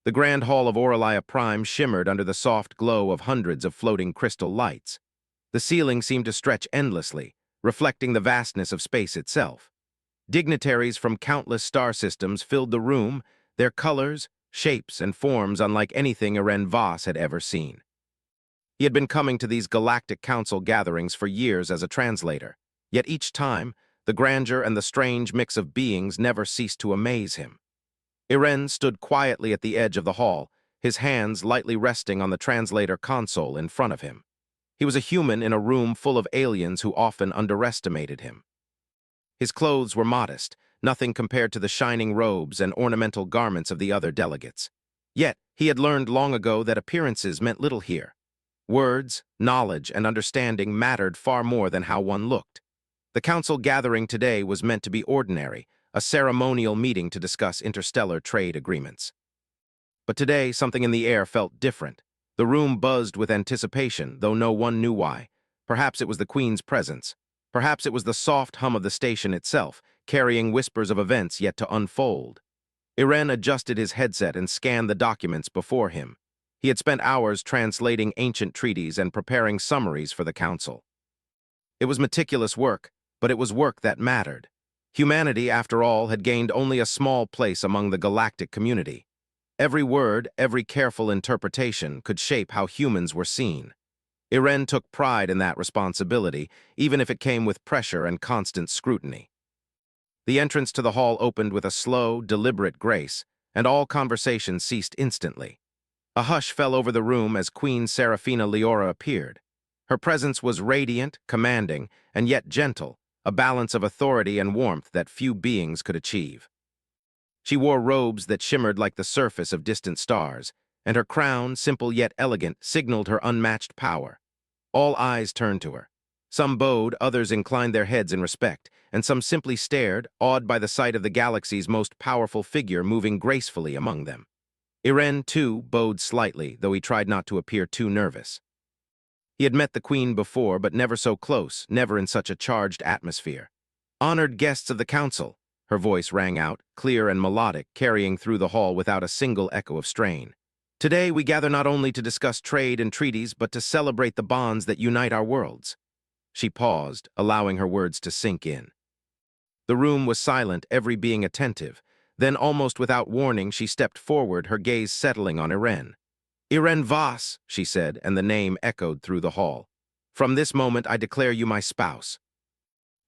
The grand hall of Aurelia Prime shimmered under the soft glow of hundreds of floating crystal lights. The ceiling seemed to stretch endlessly, reflecting the vastness of space itself. Dignitaries from countless star systems filled the room, their colors, shapes, and forms unlike anything Irene Voss had ever seen. He had been coming to these Galactic Council gatherings for years as a translator, yet each time, the grandeur and the strange mix of beings never ceased to amaze him. Irene stood quietly at the edge of the hall, his hands lightly resting on the translator console in front of him. He was a human in a room full of aliens who often underestimated him. His clothes were modest, nothing compared to the shining robes and ornamental garments of the other delegates. Yet, he had learned long ago that appearances meant little here. Words, knowledge, and understanding mattered far more than how one looked. The council gathering today was meant to be ordinary, a ceremonial meeting to discuss interstellar trade agreements. But today, something in the air felt different. The room buzzed with anticipation, though no one knew why. Perhaps it was the Queen's presence. Perhaps it was the soft hum of the station itself, carrying whispers of events yet to unfold. Irene adjusted his headset and scanned the documents before him. He had spent hours translating ancient treaties and preparing summaries for the council. It was meticulous work, but it was work that mattered. Humanity, after all, had gained only a small place among the galactic community. Every word, every careful interpretation could shape how humans were seen. Irene took pride in that responsibility, even if it came with pressure and constant scrutiny. The entrance to the hall opened with a slow, deliberate grace, and all conversation ceased instantly. A hush fell over the room as Queen Serafina Leora appeared. Her presence was radiant, commanding, and yet gentle, a balance of authority and warmth that few beings could achieve. She wore robes that shimmered like the surface of distant stars, and her crown, simple yet elegant, signaled her unmatched power. All eyes turned to her. Some bowed, others inclined their heads in respect, and some simply stared, awed by the sight of the galaxy's most powerful figure moving gracefully among them. Irene, too, bowed slightly, though he tried not to appear too nervous. He had met the Queen before, but never so close, never in such a charged atmosphere. "Honored guests of the council," her voice rang out, clear and melodic, carrying through the hall without a single echo of strain. "Today we gather not only to discuss trade and treaties, but to celebrate the bonds that unite our worlds." She paused, allowing her words to sink in. The room was silent, every being attentive. Then, almost without warning, she stepped forward, her gaze settling on Irene. "Irene Voss," she said, and the name echoed through the hall. "From this moment I declare you my spouse."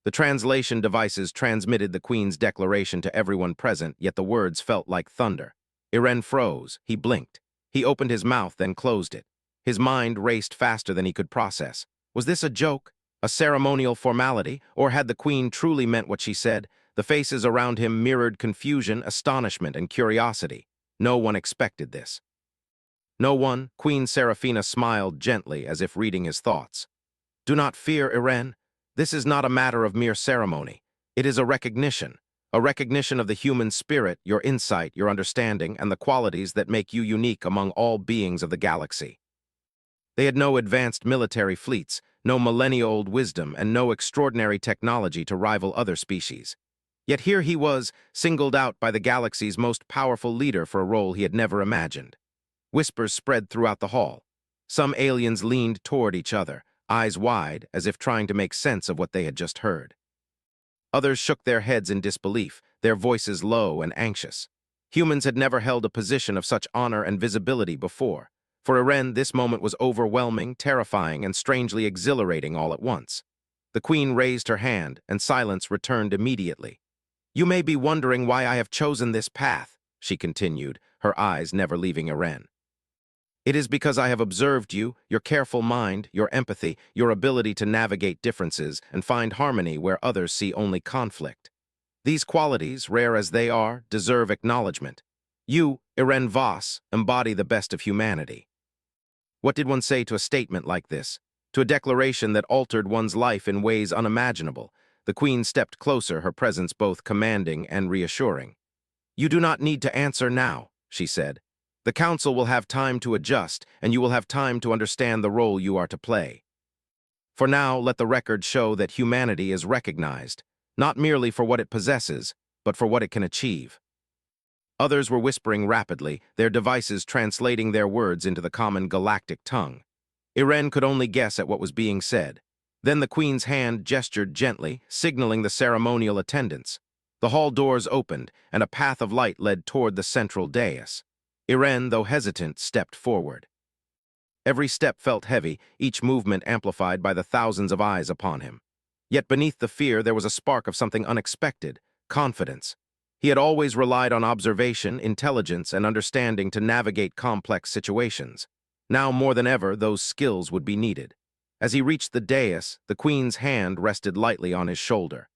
The translation devices transmitted the Queen's declaration to everyone present, yet the words felt like thunder. Irene froze. He blinked. He opened his mouth, then closed it. His mind raced faster than he could process. Was this a joke? A ceremonial formality? Or had the Queen truly meant what she said? The faces around him mirrored confusion, astonishment, and curiosity. No one expected this. No one. Queen Serafina smiled gently, as if reading his thoughts. "Do not fear, Irene. This is not a matter of mere ceremony. It is a recognition of the human spirit, your insight, your understanding, and the qualities that make you unique among all beings of the galaxy." They had no advanced military fleets, no millennia-old wisdom, and no extraordinary technology to rival other species. Yet here he was, singled out by the galaxy's most powerful leader for a role he had never imagined. Whispers spread throughout the hall. Some aliens leaned toward each other, eyes wide, as if trying to make sense of what they had just heard. Others shook their heads in disbelief, their voices low and anxious. Humans had never held a position of such honor and visibility before. For Irene, this moment was overwhelming, terrifying, and strangely exhilarating all at once. The Queen raised her hand, and silence returned immediately. "You may be wondering why I have chosen this path," she continued, her eyes never leaving Irene. "It is because I have observed you, your careful mind, your empathy, your ability to navigate differences and find harmony where others see only conflict. These qualities, rare as they are, deserve acknowledgement. You, Irene Voss, embody the best of humanity." What did one say to a statement like this? To a declaration that altered one's life in ways unimaginable? The Queen stepped closer, her presence both commanding and reassuring. "You do not need to answer now," she said. "The Council will have time to adjust, and you will have time to understand the role you are to play. For now, let the record show that humanity is recognized, not merely for what it possesses, but for what it can achieve." Others were whispering rapidly, their devices translating their words into the common galactic tongue. Irene could only guess at what was being said. Then the queen's hand gestured gently, signaling the ceremonial attendants. The hall doors opened, and a path of light led toward the central dais. Irene, though hesitant, stepped forward. Every step felt heavy, each movement amplified by the thousands of eyes upon him. Yet beneath the fear there was a spark of something unexpected, confidence. He had always relied on observation, intelligence, and understanding to navigate complex situations. Now more than ever, those skills would be needed. As he reached the dais, the queen's hand rested lightly on his shoulder.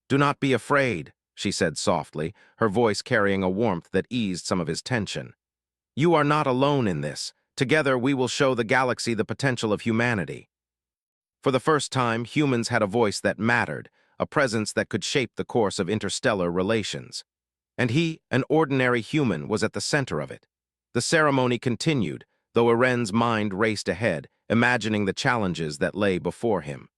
"Do not be afraid," she said softly, her voice carrying a warmth that eased some of his tension. "You are not alone in this. Together we will show the galaxy the potential of humanity." For the first time, humans had a voice that mattered, a presence that could shape the course of interstellar relations. And he, an ordinary human, was at the center of it. The ceremony continued, though Irene's mind raced ahead, imagining the challenges that lay before him.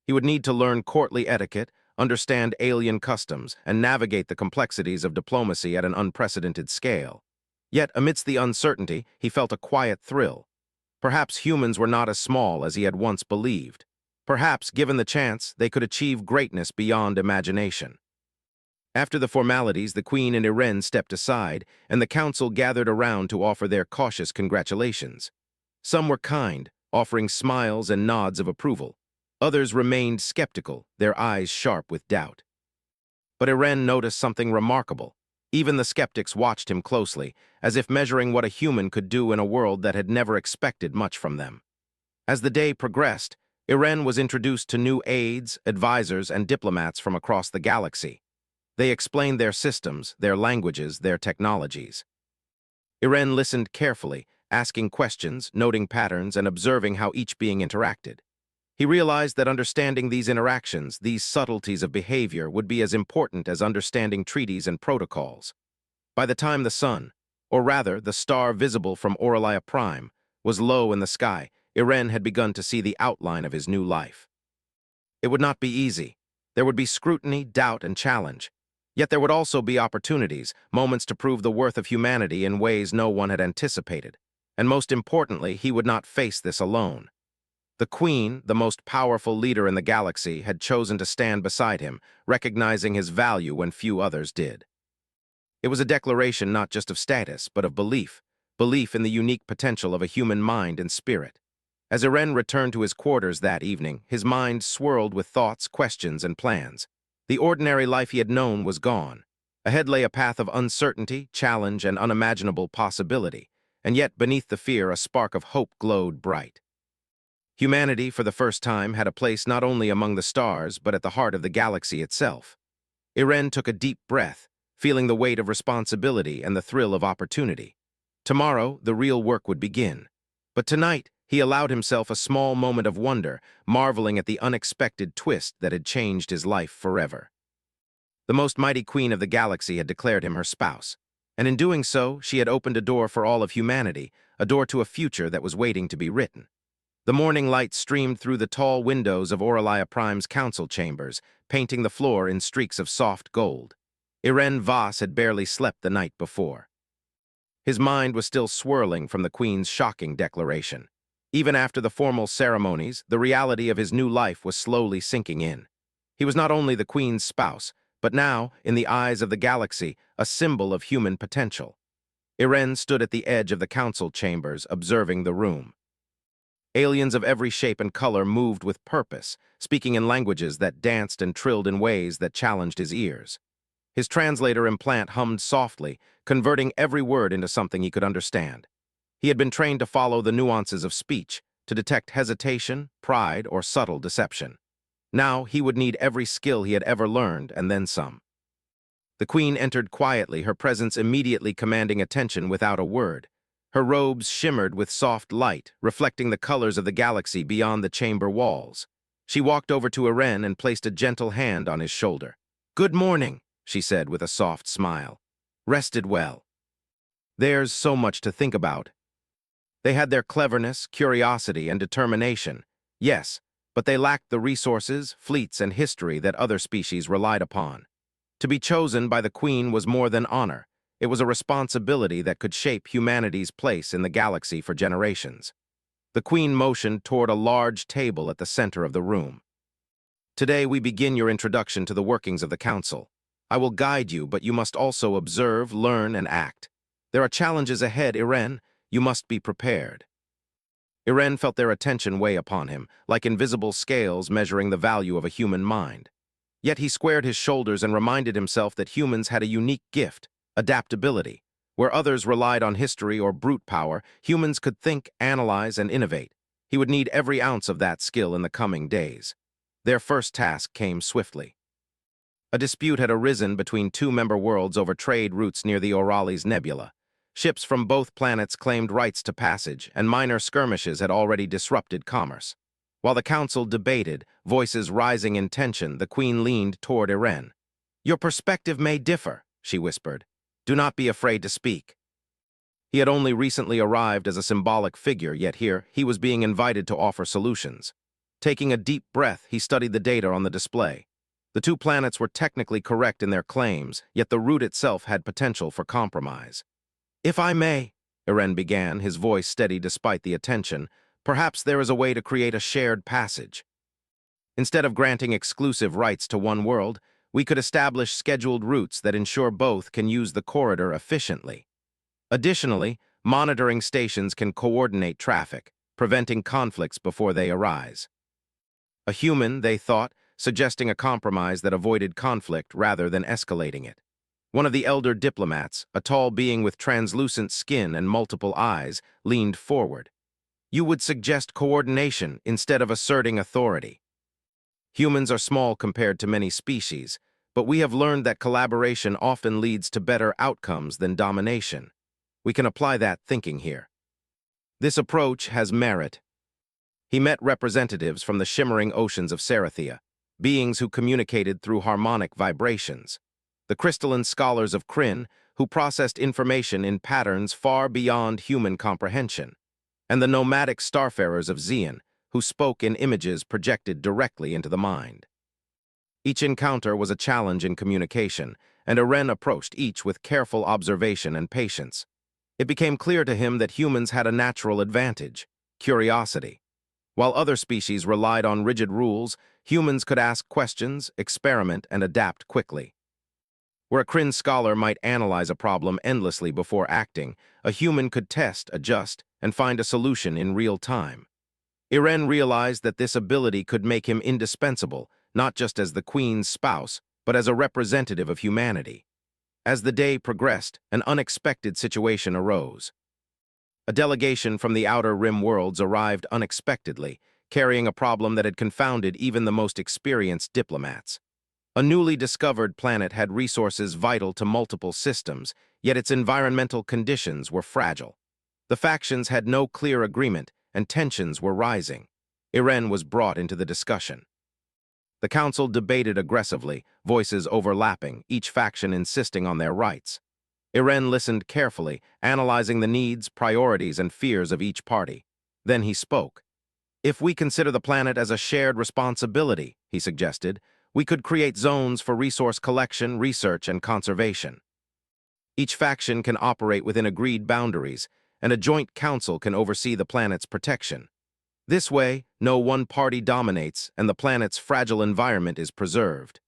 He would need to learn courtly etiquette, understand alien customs, and navigate the complexities of diplomacy at an unprecedented scale. Yet, amidst the uncertainty, he felt a quiet thrill. Perhaps humans were not as small as he had once believed. Perhaps, given the chance, they could achieve greatness beyond imagination. After the formalities, the Queen and Irene stepped aside, and the council gathered around to offer their cautious congratulations. Some were kind, offering smiles and nods of approval. Others remained skeptical, their eyes sharp with doubt. But Irene noticed something remarkable. Even the skeptics watched him closely, as if measuring what a human could do in a world that had never expected much from them. As the day progressed, Irene was introduced to new aides, advisors, and diplomats from across the galaxy. They explained their systems, their languages, their technologies. Irene listened carefully, asking questions, noting patterns, and observing how each being interacted. He realized that understanding these interactions, these subtleties of behavior, would be as important as understanding treaties and protocols. By the time the sun, or rather the star visible from Orlaia Prime, was low in the sky, Irene had begun to see the outline of his new life. It would not be easy. There would be scrutiny, doubt, and challenge. Yet there would also be opportunities, moments to prove the worth of humanity in ways no one had anticipated. And most importantly, he would not face this alone. The Queen, the most powerful leader in the galaxy, had chosen to stand beside him, recognizing his value when few others did. It was a declaration not just of status, but of belief in the unique potential of a human mind and spirit. As Irene returned to his quarters that evening, his mind swirled with thoughts, questions, and plans. The ordinary life he had known was gone. Ahead lay a path of uncertainty, challenge, and unimaginable possibility, and yet beneath the fear a spark of hope glowed bright. Humanity, for the first time, had a place not only among the stars, but at the heart of the galaxy itself. Irene took a deep breath, feeling the weight of responsibility and the thrill of opportunity. Tomorrow, the real work would begin. But tonight, he allowed himself a small moment of wonder, marveling at the unexpected twist that had changed his life forever. The most mighty queen of the galaxy had declared him her spouse, and in doing so, she had opened a door for all of humanity, a door to a future that was waiting to be written. The morning light streamed through the tall windows of Orlaia Prime's council chambers, painting the floor in streaks of soft gold. Irene Voss had barely slept the night before. His mind was still swirling from the Queen's shocking declaration. Even after the formal ceremonies, the reality of his new life was slowly sinking in. He was not only the Queen's spouse, but now, in the eyes of the galaxy, a symbol of human potential. Irene stood at the edge of the council chambers, observing the room. Aliens of every shape and color moved with purpose, speaking in languages that danced and trilled in ways that challenged his ears. His translator implant hummed softly, converting every word into something he could understand. He had been trained to follow the nuances of speech, to detect hesitation, pride, or subtle deception. Now he would need every skill he had ever learned, and then some. The Queen entered quietly, her presence immediately commanding attention without a word. Her robes shimmered with soft light, reflecting the colors of the galaxy beyond the chamber walls. She walked over to Irene and placed a gentle hand on his shoulder. "Good morning," she said with a soft smile. "Rested well?" There's so much to think about. They had their cleverness, curiosity, and determination. Yes, but they lacked the resources, fleets, and history that other species relied upon. To be chosen by the Queen was more than honor. It was a responsibility that could shape humanity's place in the galaxy for generations. The Queen motioned toward a large table at the center of the room. Today we begin your introduction to the workings of the Council. I will guide you, but you must also observe, learn, and act. There are challenges ahead, Irene. You must be prepared. Irene felt their attention weigh upon him, like invisible scales measuring the value of a human mind. Yet he squared his shoulders and reminded himself that humans had a unique gift, adaptability. Where others relied on history or brute power, humans could think, analyze, and innovate. He would need every ounce of that skill in the coming days. Their first task came swiftly. A dispute had arisen between two member worlds over trade routes near the Orales Nebula. Ships from both planets claimed rights to passage, and minor skirmishes had already disrupted commerce. While the Council debated, voices rising in tension, the Queen leaned toward Irene. "Your perspective may differ," she whispered. "Do not be afraid to speak." He had only recently arrived as a symbolic figure, yet here he was being invited to offer solutions. Taking a deep breath, he studied the data on the display. The two planets were technically correct in their claims, yet the route itself had potential for compromise. "If I may," Irene began, his voice steady despite the attention, "perhaps there is a way to create a shared passage. Instead of granting exclusive rights to one world, we could establish scheduled routes that ensure both can use the corridor efficiently. Additionally, monitoring stations can coordinate traffic, preventing conflicts before they arise." A human, they thought, suggesting a compromise that avoided conflict rather than escalating it. One of the elder diplomats, a tall being with translucent skin and multiple eyes, leaned forward. "You would suggest coordination instead of asserting authority. Humans are small compared to many species, but we have learned that collaboration often leads to better outcomes than domination. We can apply that thinking here. This approach has merit." He met representatives from the shimmering oceans of Sarathea, beings who communicated through harmonic vibrations. The crystalline scholars of Kryn, who processed information in patterns far beyond human comprehension, and the nomadic starfarers of Xian, who spoke in images projected directly into the mind. Each encounter was a challenge in communication, and Irene approached each with careful observation and patience. It became clear to him that humans had a natural advantage: curiosity. While other species relied on rigid rules, humans could ask questions, experiment, and adapt quickly. Where a Kryn scholar might analyze a problem endlessly before acting, a human could test, adjust, and find a solution in real time. Irene realized that this ability could make him indispensable, not just as the Queen's spouse, but as a representative of humanity. As the day progressed, an unexpected situation arose. A delegation from the Outer Rim worlds arrived unexpectedly, carrying a problem that had confounded even the most experienced diplomats. A newly discovered planet had resources vital to multiple systems, yet its environmental conditions were fragile. The factions had no clear agreement, and tensions were rising. Irene was brought into the discussion. The Council debated aggressively, voices overlapping, each faction insisting on their rights. Irene listened carefully, analyzing the needs, priorities, and fears of each party. Then he spoke. "If we consider the planet as a shared responsibility," he suggested, "we could create zones for resource collection, research, and conservation. Each faction can operate within agreed boundaries, and a joint council can oversee the planet's protection. This way, no one party dominates, and the planet's fragile environment is preserved."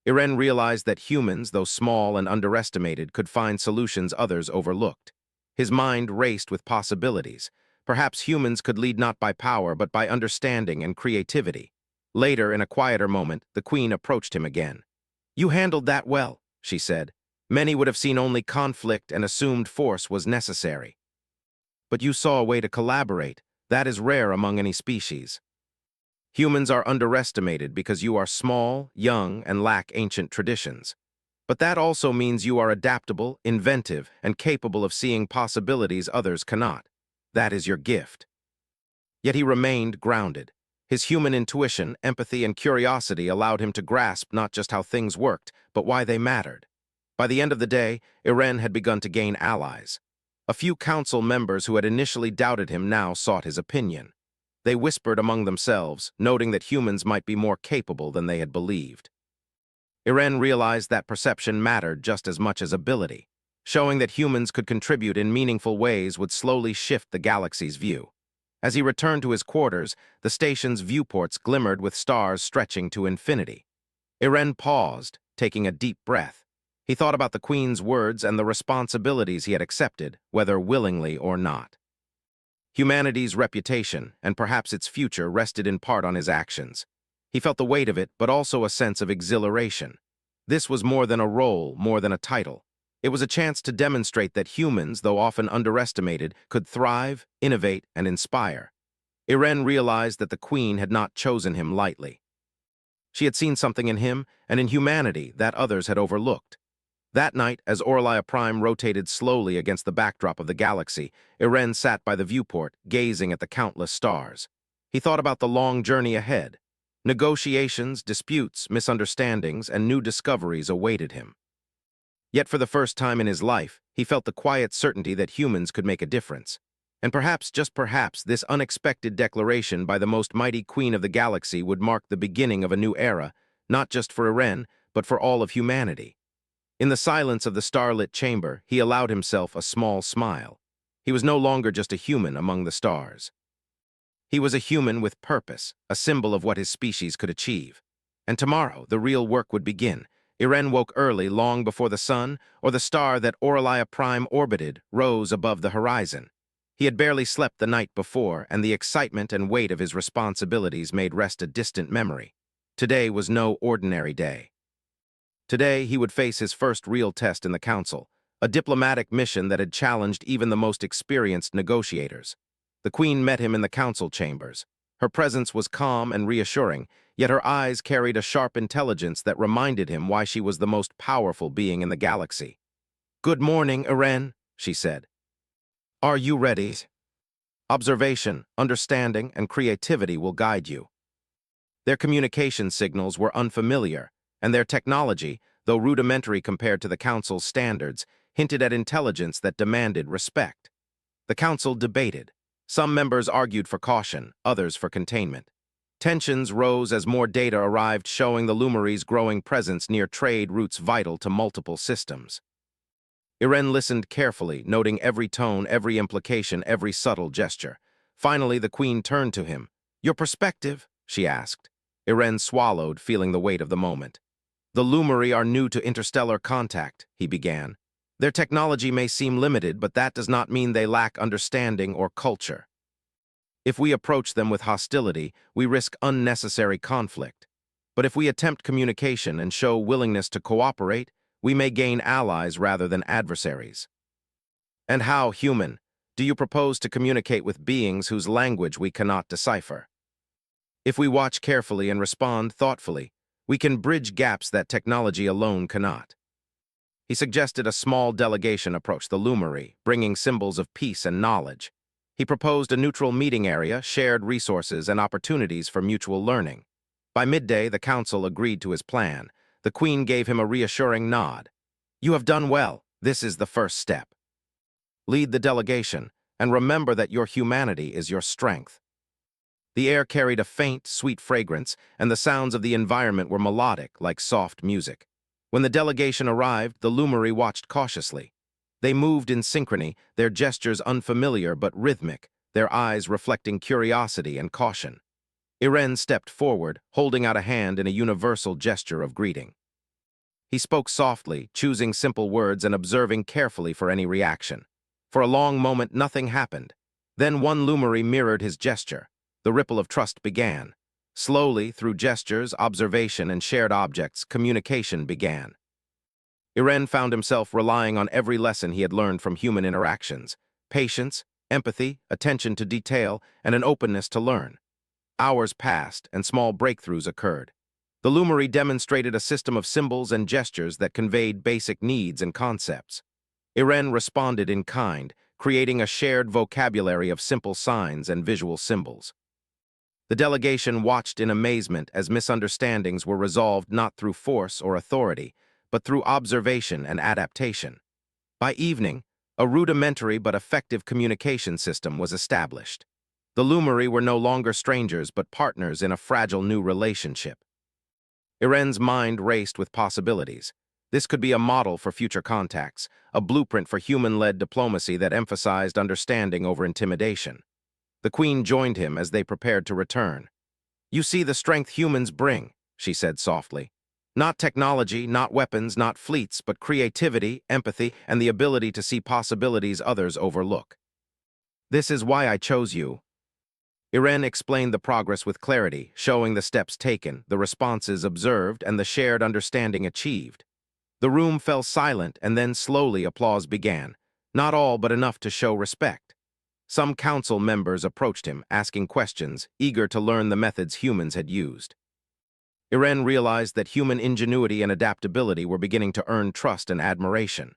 Irene realized that humans, though small and underestimated, could find solutions others overlooked. His mind raced with possibilities. Perhaps humans could lead not by power, but by understanding and creativity. Later, in a quieter moment, the Queen approached him again. "You handled that well," she said. "Many would have seen only conflict and assumed force was necessary. But you saw a way to collaborate. That is rare among any species. Humans are underestimated because you are small, young, and lack ancient traditions. But that also means you are adaptable, inventive, and capable of seeing possibilities others cannot. That is your gift." Yet he remained grounded. His human intuition, empathy, and curiosity allowed him to grasp not just how things worked, but why they mattered. By the end of the day, Irene had begun to gain allies. A few council members who had initially doubted him now sought his opinion. They whispered among themselves, noting that humans might be more capable than they had believed. Irene realized that perception mattered just as much as ability. Showing that humans could contribute in meaningful ways would slowly shift the galaxy's view. As he returned to his quarters, the station's viewports glimmered with stars stretching to infinity. Irene paused, taking a deep breath. He thought about the Queen's words and the responsibilities he had accepted, whether willingly or not. Humanity's reputation, and perhaps its future, rested in part on his actions. He felt the weight of it, but also a sense of exhilaration. This was more than a role, more than a title. It was a chance to demonstrate that humans, though often underestimated, could thrive, innovate, and inspire. Irene realized that the Queen had not chosen him lightly. She had seen something in him and in humanity that others had overlooked. That night, as Orlia Prime rotated slowly against the backdrop of the galaxy, Irene sat by the viewport, gazing at the countless stars. He thought about the long journey ahead. Negotiations, disputes, misunderstandings, and new discoveries awaited him. Yet for the first time in his life, he felt the quiet certainty that humans could make a difference. And perhaps, just perhaps, this unexpected declaration by the most mighty queen of the galaxy would mark the beginning of a new era, not just for Irene, but for all of humanity. In the silence of the starlit chamber, he allowed himself a small smile. He was no longer just a human among the stars. He was a human with purpose, a symbol of what his species could achieve. And tomorrow, the real work would begin. Irene woke early, long before the sun, or the star that Orlia Prime orbited, rose above the horizon. He had barely slept the night before, and the excitement and weight of his responsibilities made rest a distant memory. Today was no ordinary day. Today, he would face his first real test in the Council, a diplomatic mission that had challenged even the most experienced negotiators. The Queen met him in the council chambers. Her presence was calm and reassuring, yet her eyes carried a sharp intelligence that reminded him why she was the most powerful being in the galaxy. "Good morning, Irene," she said. "Are you ready?" Observation, understanding, and creativity will guide you. Their communication signals were unfamiliar, and their technology, though rudimentary compared to the Council's standards, hinted at intelligence that demanded respect. The Council debated. Some members argued for caution, others for containment. Tensions rose as more data arrived showing the Luminaries' growing presence near trade routes vital to multiple systems. Irene listened carefully, noting every tone, every implication, every subtle gesture. Finally, the Queen turned to him. "Your perspective?" she asked. Irene swallowed, feeling the weight of the moment. "The Luminari are new to interstellar contact," he began. "Their technology may seem limited, but that does not mean they lack understanding or culture. If we approach them with hostility, we risk unnecessary conflict. But if we attempt communication and show willingness to cooperate, we may gain allies rather than adversaries." "And how, human, do you propose to communicate with beings whose language we cannot decipher?" "If we watch carefully and respond thoughtfully, we can bridge gaps that technology alone cannot." He suggested a small delegation approach the Luminari, bringing symbols of peace and knowledge. He proposed a neutral meeting area, shared resources, and opportunities for mutual learning. By midday, the Council agreed to his plan. The Queen gave him a reassuring nod. "You have done well. This is the first step. Lead the delegation, and remember that your humanity is your strength." The air carried a faint, sweet fragrance, and the sounds of the environment were melodic, like soft music. When the delegation arrived, the Luminari watched cautiously. They moved in synchrony, their gestures unfamiliar but rhythmic, their eyes reflecting curiosity and caution. Irene stepped forward, holding out a hand in a universal gesture of greeting. He spoke softly, choosing simple words and observing carefully for any reaction. For a long moment, nothing happened. Then one Luminari mirrored his gesture. The ripple of trust began. Slowly, through gestures, observation, and shared objects, communication began. Irene found himself relying on every lesson he had learned from human interactions: patience, empathy, attention to detail, and an openness to learn. Hours passed, and small breakthroughs occurred. The Luminari demonstrated a system of symbols and gestures that conveyed basic needs and concepts. Irene responded in kind, creating a shared vocabulary of simple signs and visual symbols. The delegation watched in amazement as misunderstandings were resolved not through force or authority, but through observation and adaptation. By evening, a rudimentary but effective communication system was established. The Luminari were no longer strangers but partners in a fragile new relationship. Irene's mind raced with possibilities. This could be a model for future contacts, a blueprint for human-led diplomacy that emphasized understanding over intimidation. The Queen joined him as they prepared to return. "You see the strength humans bring," she said softly. "Not technology, not weapons, not fleets, but creativity, empathy, and the ability to see possibilities others overlook. This is why I chose you." Irene explained the progress with clarity, showing the steps taken, the responses observed, and the shared understanding achieved. The room fell silent, and then slowly applause began, not all but enough to show respect. Some council members approached him, asking questions, eager to learn the methods humans had used. Irene realized that human ingenuity and adaptability were beginning to earn trust and admiration.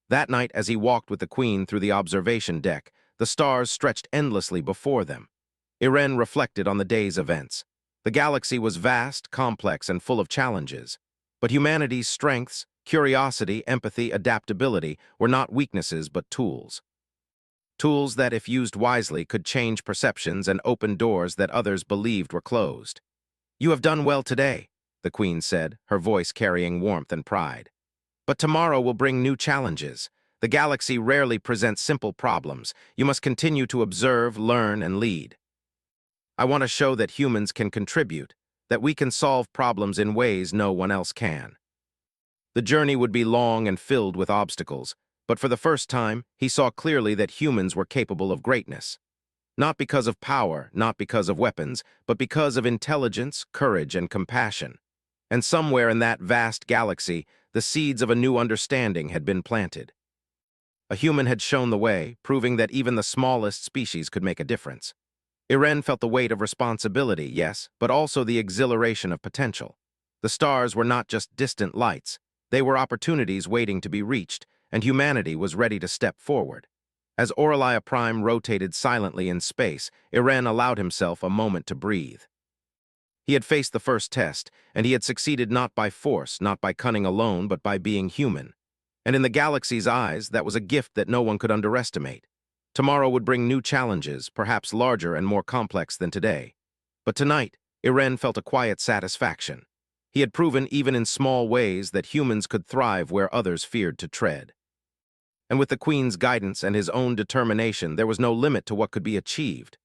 That night, as he walked with the Queen through the observation deck, the stars stretched endlessly before them. Irene reflected on the day's events. The galaxy was vast, complex, and full of challenges. But humanity's strengths, curiosity, empathy, adaptability were not weaknesses but tools. Tools that, if used wisely, could change perceptions and open doors that others believed were closed. "You have done well today," the Queen said, her voice carrying warmth and pride. "But tomorrow will bring new challenges. The galaxy rarely presents simple problems. You must continue to observe, learn, and lead. I want to show that humans can contribute, that we can solve problems in ways no one else can." The journey would be long and filled with obstacles, but for the first time, he saw clearly that humans were capable of greatness. Not because of power, not because of weapons, but because of intelligence, courage, and compassion. And somewhere in that vast galaxy, the seeds of a new understanding had been planted. A human had shown the way, proving that even the smallest species could make a difference. Irene felt the weight of responsibility, yes, but also the exhilaration of potential. The stars were not just distant lights. They were opportunities waiting to be reached, and humanity was ready to step forward. As Orcs Prime rotated silently in space, Irene allowed himself a moment to breathe. He had faced the first test, and he had succeeded not by force, not by cunning alone, but by being human. And in the galaxy's eyes, that was a gift that no one could underestimate. Tomorrow would bring new challenges, perhaps larger and more complex than today. But tonight, Irene felt a quiet satisfaction. He had proven even in small ways that humans could thrive where others feared to tread. And with the Queen's guidance and his own determination, there was no limit to what could be achieved.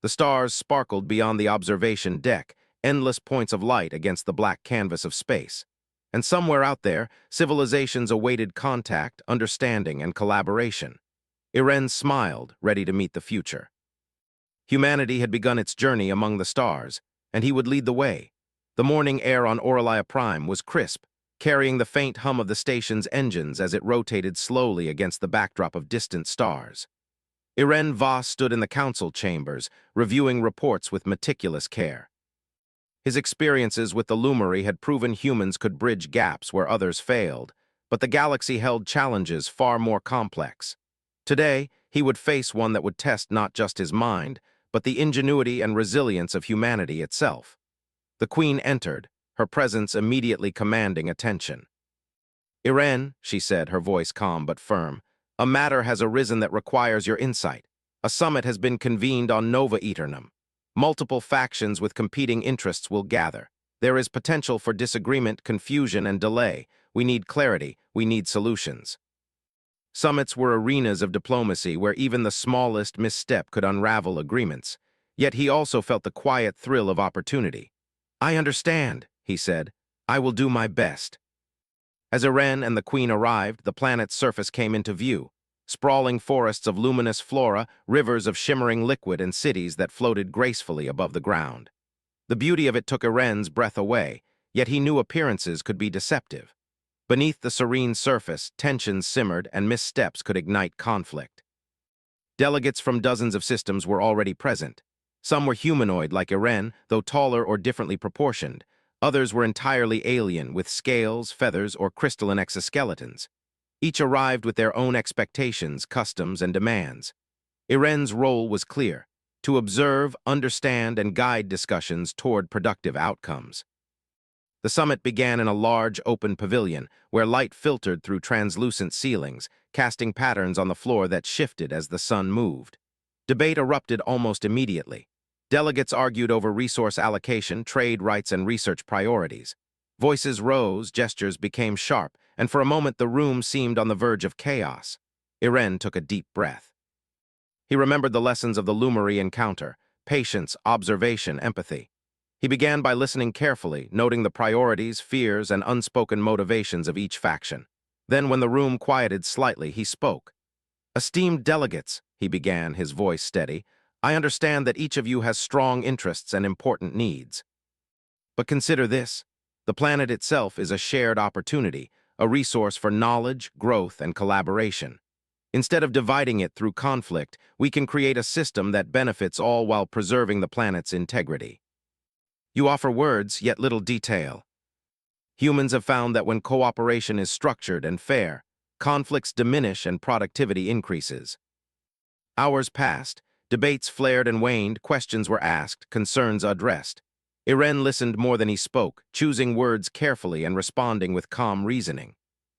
The stars sparkled beyond the observation deck, endless points of light against the black canvas of space. And somewhere out there, civilizations awaited contact, understanding, and collaboration. Irene smiled, ready to meet the future. Humanity had begun its journey among the stars, and he would lead the way. The morning air on Orcs Prime was crisp, carrying the faint hum of the station's engines as it rotated slowly against the backdrop of distant stars. Irene Voss stood in the council chambers, reviewing reports with meticulous care. His experiences with the Lumery had proven humans could bridge gaps where others failed, but the galaxy held challenges far more complex. Today, he would face one that would test not just his mind, but the ingenuity and resilience of humanity itself. The Queen entered, her presence immediately commanding attention. "Irene," she said, her voice calm but firm, "a matter has arisen that requires your insight. A summit has been convened on Nova Eternum. Multiple factions with competing interests will gather. There is potential for disagreement, confusion, and delay. We need clarity. We need solutions." Summits were arenas of diplomacy where even the smallest misstep could unravel agreements. Yet he also felt the quiet thrill of opportunity. "I understand," he said. "I will do my best." As Irene and the Queen arrived, the planet's surface came into view. Sprawling forests of luminous flora, rivers of shimmering liquid, and cities that floated gracefully above the ground. The beauty of it took Irene's breath away, yet he knew appearances could be deceptive. Beneath the serene surface, tensions simmered and missteps could ignite conflict. Delegates from dozens of systems were already present. Some were humanoid like Irene, though taller or differently proportioned. Others were entirely alien, with scales, feathers, or crystalline exoskeletons. Each arrived with their own expectations, customs, and demands. Irene's role was clear: to observe, understand, and guide discussions toward productive outcomes. The summit began in a large, open pavilion, where light filtered through translucent ceilings, casting patterns on the floor that shifted as the sun moved. Debate erupted almost immediately. Delegates argued over resource allocation, trade rights, and research priorities. Voices rose, gestures became sharp, and for a moment the room seemed on the verge of chaos. Irene took a deep breath. He remembered the lessons of the Lumary encounter: patience, observation, empathy. He began by listening carefully, noting the priorities, fears, and unspoken motivations of each faction. Then, when the room quieted slightly, he spoke. "Esteemed delegates," he began, his voice steady, "I understand that each of you has strong interests and important needs. But consider this: the planet itself is a shared opportunity, a resource for knowledge, growth, and collaboration. Instead of dividing it through conflict, we can create a system that benefits all while preserving the planet's integrity. You offer words, yet little detail. Humans have found that when cooperation is structured and fair, conflicts diminish and productivity increases." Hours passed, debates flared and waned, questions were asked, concerns addressed. Irene listened more than he spoke, choosing words carefully and responding with calm reasoning.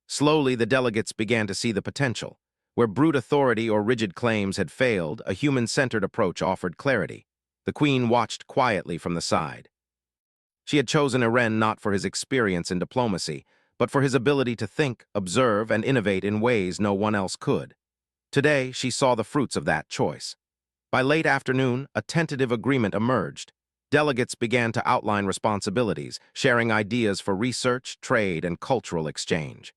Slowly, the delegates began to see the potential. Where brute authority or rigid claims had failed, a human-centered approach offered clarity. The Queen watched quietly from the side. She had chosen Irene not for his experience in diplomacy, but for his ability to think, observe, and innovate in ways no one else could. Today, she saw the fruits of that choice. By late afternoon, a tentative agreement emerged. Delegates began to outline responsibilities, sharing ideas for research, trade, and cultural exchange.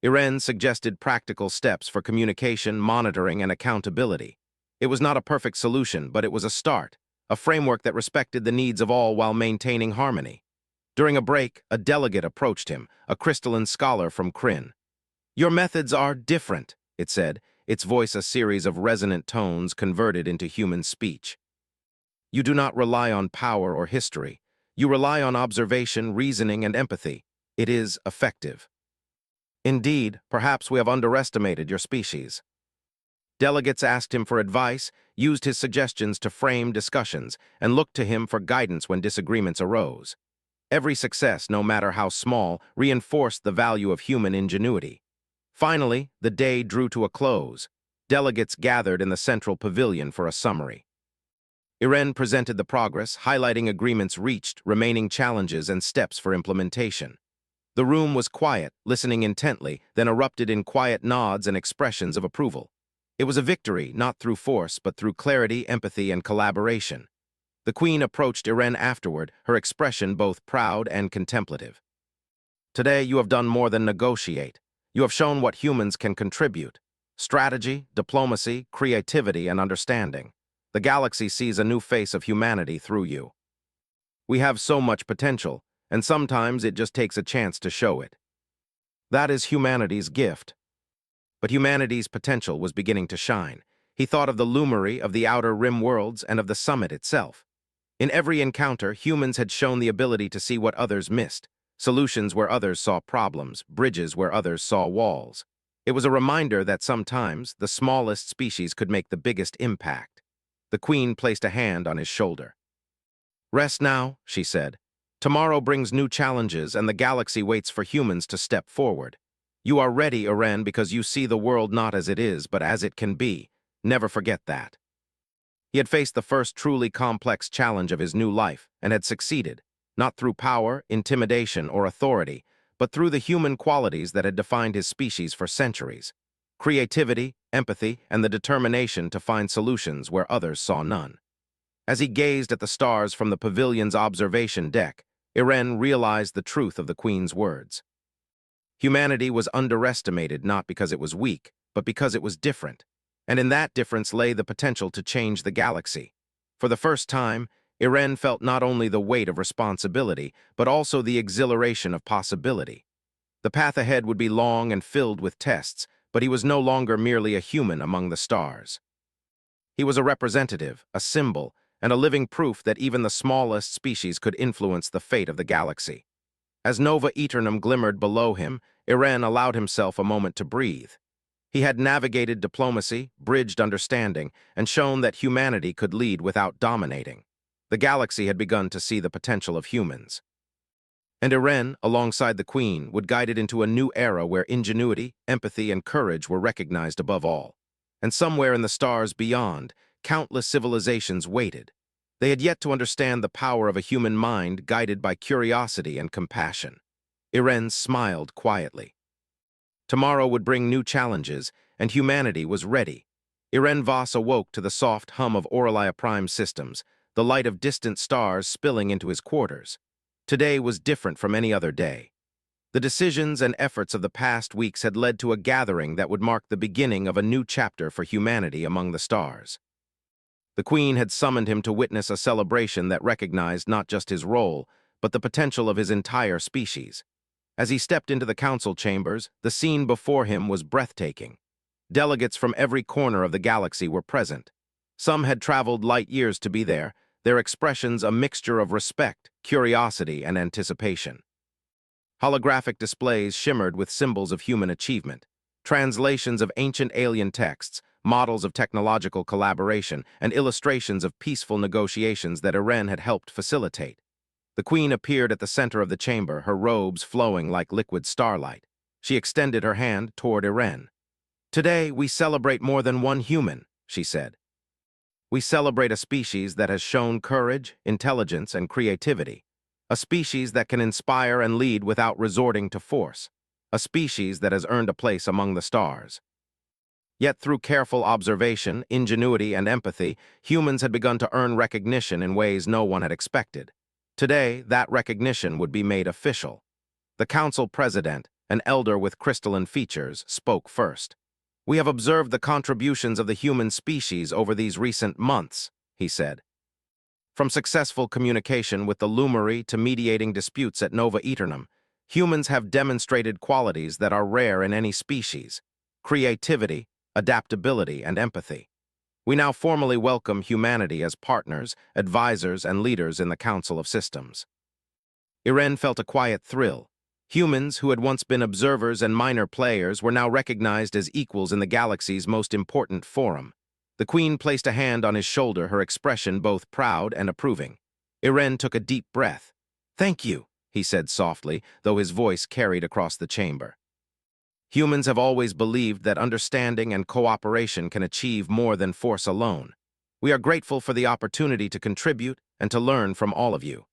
Irene suggested practical steps for communication, monitoring, and accountability. It was not a perfect solution, but it was a start, a framework that respected the needs of all while maintaining harmony. During a break, a delegate approached him, a crystalline scholar from Kryn. "Your methods are different," it said, its voice a series of resonant tones converted into human speech. "You do not rely on power or history. You rely on observation, reasoning, and empathy. It is effective. Indeed, perhaps we have underestimated your species." Delegates asked him for advice, used his suggestions to frame discussions, and looked to him for guidance when disagreements arose. Every success, no matter how small, reinforced the value of human ingenuity. Finally, the day drew to a close. Delegates gathered in the central pavilion for a summary. Irene presented the progress, highlighting agreements reached, remaining challenges, and steps for implementation. The room was quiet, listening intently, then erupted in quiet nods and expressions of approval. It was a victory, not through force, but through clarity, empathy, and collaboration. The Queen approached Irene afterward, her expression both proud and contemplative. "Today you have done more than negotiate. You have shown what humans can contribute: strategy, diplomacy, creativity, and understanding. The galaxy sees a new face of humanity through you. We have so much potential, and sometimes it just takes a chance to show it. That is humanity's gift." But humanity's potential was beginning to shine. He thought of the Lumary, of the Outer Rim worlds, and of the summit itself. In every encounter, humans had shown the ability to see what others missed: solutions where others saw problems, bridges where others saw walls. It was a reminder that sometimes the smallest species could make the biggest impact. The Queen placed a hand on his shoulder. "Rest now," she said. "Tomorrow brings new challenges, and the galaxy waits for humans to step forward. You are ready, Irene, because you see the world not as it is, but as it can be. Never forget that." He had faced the first truly complex challenge of his new life, and had succeeded, not through power, intimidation, or authority, but through the human qualities that had defined his species for centuries: creativity, empathy, and the determination to find solutions where others saw none. As he gazed at the stars from the pavilion's observation deck, Irene realized the truth of the Queen's words. Humanity was underestimated not because it was weak, but because it was different. And in that difference lay the potential to change the galaxy. For the first time, Irene felt not only the weight of responsibility, but also the exhilaration of possibility. The path ahead would be long and filled with tests, but he was no longer merely a human among the stars. He was a representative, a symbol, and a living proof that even the smallest species could influence the fate of the galaxy. As Nova Eternum glimmered below him, Irene allowed himself a moment to breathe. He had navigated diplomacy, bridged understanding, and shown that humanity could lead without dominating. The galaxy had begun to see the potential of humans. And Irene, alongside the Queen, would guide it into a new era where ingenuity, empathy, and courage were recognized above all. And somewhere in the stars beyond, countless civilizations waited. They had yet to understand the power of a human mind guided by curiosity and compassion. Irene smiled quietly. Tomorrow would bring new challenges, and humanity was ready. Irene Voss awoke to the soft hum of Aurelia Prime systems, the light of distant stars spilling into his quarters. Today was different from any other day. The decisions and efforts of the past weeks had led to a gathering that would mark the beginning of a new chapter for humanity among the stars. The Queen had summoned him to witness a celebration that recognized not just his role, but the potential of his entire species. As he stepped into the council chambers, the scene before him was breathtaking. Delegates from every corner of the galaxy were present. Some had traveled light years to be there, their expressions a mixture of respect, curiosity, and anticipation. Holographic displays shimmered with symbols of human achievement. Translations of ancient alien texts, models of technological collaboration, and illustrations of peaceful negotiations that Irene had helped facilitate. The Queen appeared at the center of the chamber, her robes flowing like liquid starlight. She extended her hand toward Irene. "Today, we celebrate more than one human," she said. "We celebrate a species that has shown courage, intelligence, and creativity. A species that can inspire and lead without resorting to force. A species that has earned a place among the stars." Yet through careful observation, ingenuity, and empathy, humans had begun to earn recognition in ways no one had expected. Today, that recognition would be made official. The council president, an elder with crystalline features, spoke first. "We have observed the contributions of the human species over these recent months," he said. "From successful communication with the Lumary to mediating disputes at Nova Eternum, humans have demonstrated qualities that are rare in any species: creativity, adaptability, and empathy. We now formally welcome humanity as partners, advisors, and leaders in the Council of Systems." Irene felt a quiet thrill. Humans, who had once been observers and minor players, were now recognized as equals in the galaxy's most important forum. The Queen placed a hand on his shoulder, her expression both proud and approving. Irene took a deep breath. "Thank you," he said softly, though his voice carried across the chamber. Humans have always believed that understanding and cooperation can achieve more than force alone. We are grateful for the opportunity to contribute and to learn from all of you.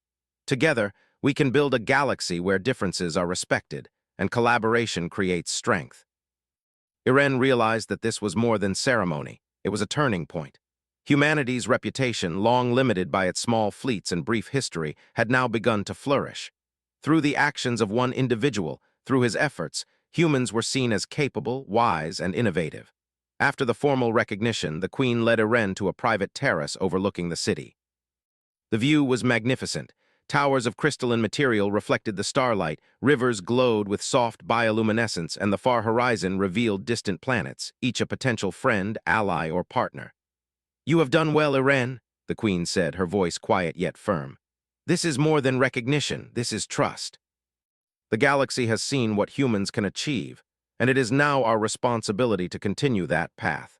Together, we can build a galaxy where differences are respected and collaboration creates strength. Irene realized that this was more than ceremony. It was a turning point. Humanity's reputation, long limited by its small fleets and brief history, had now begun to flourish. Through the actions of one individual, through his efforts, humans were seen as capable, wise, and innovative. After the formal recognition, the Queen led Irene to a private terrace overlooking the city. The view was magnificent. Towers of crystalline material reflected the starlight, rivers glowed with soft bioluminescence, and the far horizon revealed distant planets, each a potential friend, ally, or partner. "You have done well, Irene," the Queen said, her voice quiet yet firm. "This is more than recognition, this is trust. The galaxy has seen what humans can achieve, and it is now our responsibility to continue that path.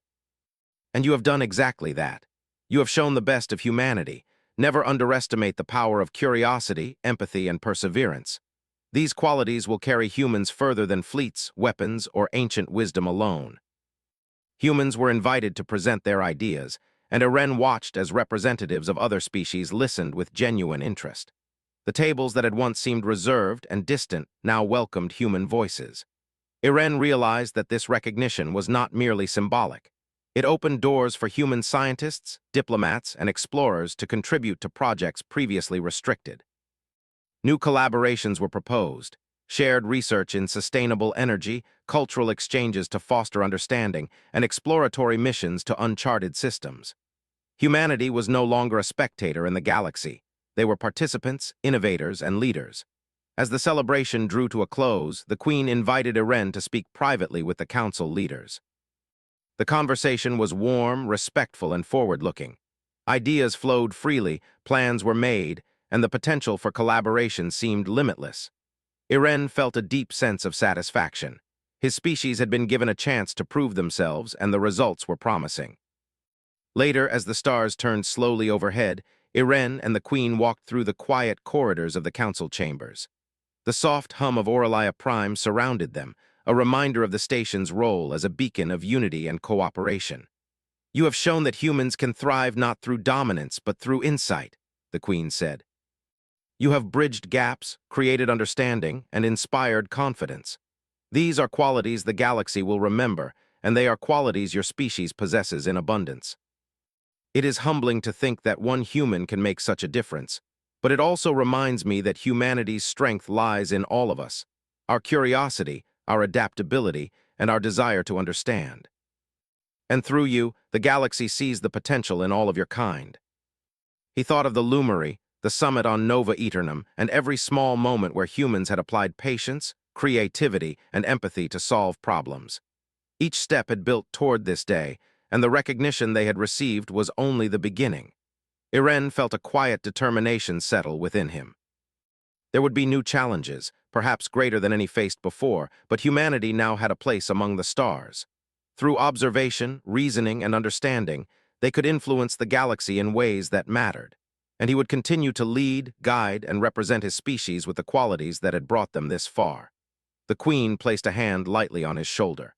And you have done exactly that. You have shown the best of humanity. Never underestimate the power of curiosity, empathy, and perseverance. These qualities will carry humans further than fleets, weapons, or ancient wisdom alone." Humans were invited to present their ideas, and Irene watched as representatives of other species listened with genuine interest. The tables that had once seemed reserved and distant now welcomed human voices. Irene realized that this recognition was not merely symbolic. It opened doors for human scientists, diplomats, and explorers to contribute to projects previously restricted. New collaborations were proposed: shared research in sustainable energy, cultural exchanges to foster understanding, and exploratory missions to uncharted systems. Humanity was no longer a spectator in the galaxy. They were participants, innovators, and leaders. As the celebration drew to a close, the Queen invited Irene to speak privately with the council leaders. The conversation was warm, respectful, and forward-looking. Ideas flowed freely, plans were made, and the potential for collaboration seemed limitless. Irene felt a deep sense of satisfaction. His species had been given a chance to prove themselves, and the results were promising. Later, as the stars turned slowly overhead, Irene and the Queen walked through the quiet corridors of the council chambers. The soft hum of Aurelia Prime surrounded them, a reminder of the station's role as a beacon of unity and cooperation. "You have shown that humans can thrive not through dominance, but through insight," the Queen said. "You have bridged gaps, created understanding, and inspired confidence. These are qualities the galaxy will remember, and they are qualities your species possesses in abundance. It is humbling to think that one human can make such a difference, but it also reminds me that humanity's strength lies in all of us, our curiosity, our adaptability, and our desire to understand. And through you, the galaxy sees the potential in all of your kind. He thought of the Lumery, the summit on Nova Eternum, and every small moment where humans had applied patience, creativity, and empathy to solve problems. Each step had built toward this day, and the recognition they had received was only the beginning. Irene felt a quiet determination settle within him. There would be new challenges, perhaps greater than any faced before, but humanity now had a place among the stars. Through observation, reasoning, and understanding, they could influence the galaxy in ways that mattered, and he would continue to lead, guide, and represent his species with the qualities that had brought them this far. The Queen placed a hand lightly on his shoulder.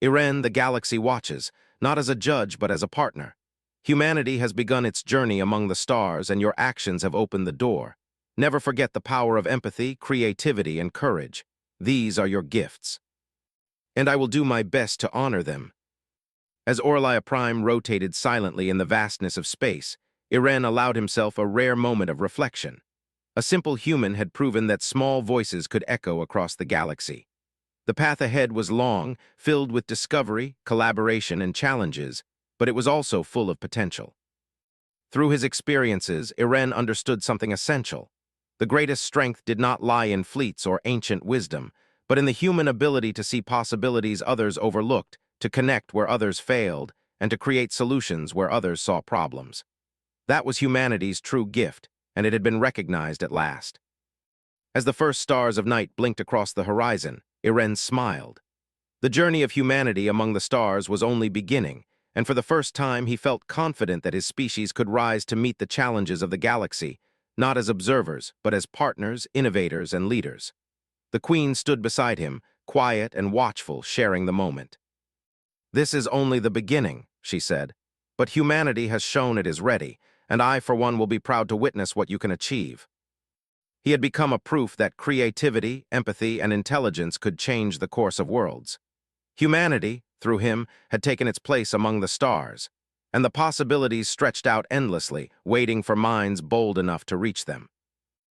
Irene, the galaxy watches, not as a judge but as a partner. Humanity has begun its journey among the stars, and your actions have opened the door. Never forget the power of empathy, creativity, and courage. These are your gifts. And I will do my best to honor them. As Orlia Prime rotated silently in the vastness of space, Irene allowed himself a rare moment of reflection. A simple human had proven that small voices could echo across the galaxy. The path ahead was long, filled with discovery, collaboration, and challenges, but it was also full of potential. Through his experiences, Irene understood something essential. The greatest strength did not lie in fleets or ancient wisdom, but in the human ability to see possibilities others overlooked, to connect where others failed, and to create solutions where others saw problems. That was humanity's true gift, and it had been recognized at last. As the first stars of night blinked across the horizon, Irene smiled. The journey of humanity among the stars was only beginning, and for the first time he felt confident that his species could rise to meet the challenges of the galaxy, not as observers, but as partners, innovators, and leaders. The Queen stood beside him, quiet and watchful, sharing the moment. "This is only the beginning," she said, "but humanity has shown it is ready, and I, for one, will be proud to witness what you can achieve." He had become a proof that creativity, empathy, and intelligence could change the course of worlds. Humanity, through him, had taken its place among the stars, and the possibilities stretched out endlessly, waiting for minds bold enough to reach them.